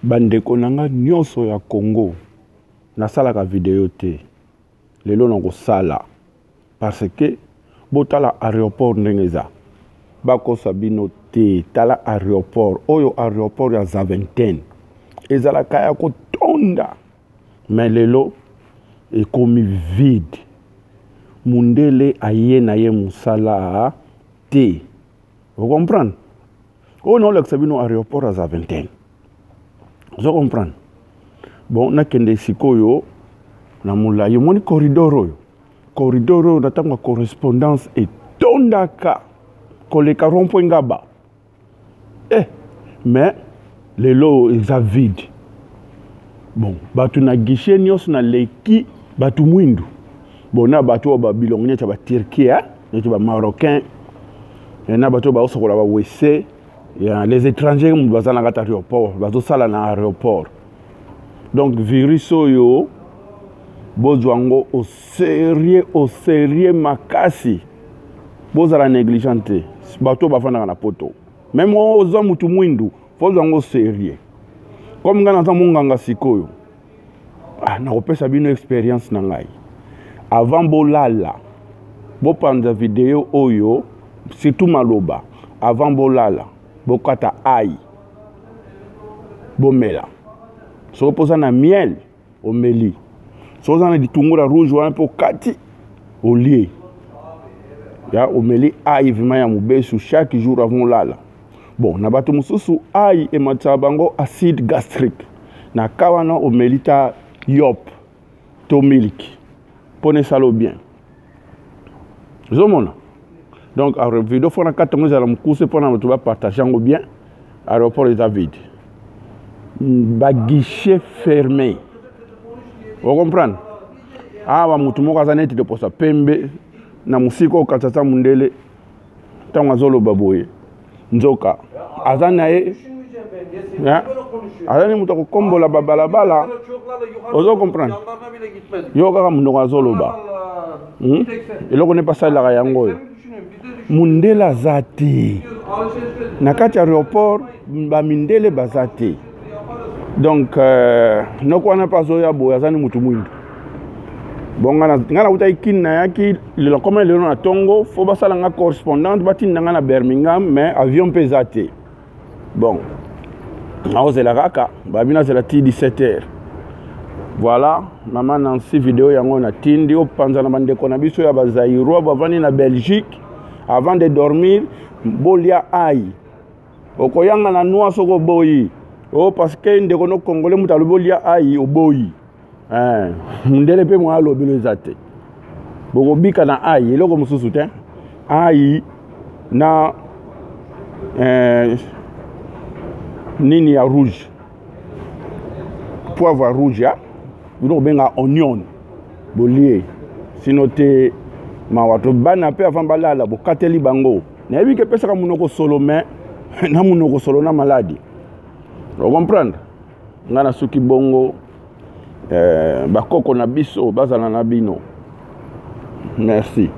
bandeko nanga nyonso ya Congo nasalaka video te lelo na sala parce que botala aéroport ndengeza bakosa bino te tala aéroport oyo aéroport ya Zaventem ezalaka ya kotonda mais lelo ekomi vide mundele aye na ye musala te vous comprenez on a l'exabino aéroport à Zaventem vous comprenez bon nakende sikoyo na mulayi moni corridor oyo natanga correspondance et tondaka koleka rompo ngaba mais lelo eza vide bon batu na guichet nyos na leki batu mwindu bon na batu ba bilongne cha ba Turquie ne ba marocain na batu ba osokola ba wese ya les étrangers mu bazana kata aéroport bazo sala na aéroport donc virus oyo bozwango au sérieux makasi bozala négligente bato bafanda na poto même ozo mutu mwindu fozwango sérieux comme ngana za munganga sikoyo na kopesa bino expérience na ngai avant bolala bopanza vidéo oyo surtout maloba avant bolala bokata ai bomela so posa na miel omeli so za na ditungura rouge wana po kati olie ya omeli ai vima ya mubesu chaque jour avant lala bon na bato mususu ai e matsabango acide gastrique na kawana omelita yop to milk pone salo bien zomona donc a vidéo fona katongo za la mukuse pona mutu ba partager ngo bien aéroport est vide ba guichet fermé vous comprenez ba mutu moko azaneti de posa pembe na musiko katata mundele tango azolo baboye nzoka azana ye azani mutu kokombola babalabala ozo comprendre yo kaka munoko azoloba eloko ne pasala yango mundela zati na kati aéroport ba mindele bazati donc noko wana paso ya boya azani mutu mwindu bon ngana uta ikina yaki le comme le na Tongo faut basala nga correspondante batinda nga na Birmingham mais avion pesate bon naoze la raka babina c'est la 17h voilà maman Nancy vidéo yango na tindi opanza na bandeko na biso ya bazairo bavani na Belgique avant de dormir bolia ai okoyanga na noa soko boyi parce que ndeko no congolais mutalo bolia ai oboyi mundele pe mwa lobilo zate boko bika na ai eloko mususu te ai na nini ya rouge poivre rouge ya bino benga onion bolie sinote mawato bana pe avant balala bokateli bango na yebi ke pesa ka munoko solo mais na munoko solo na maladi vous comprendre ngana suki bongo bakoko na biso bazala na bino merci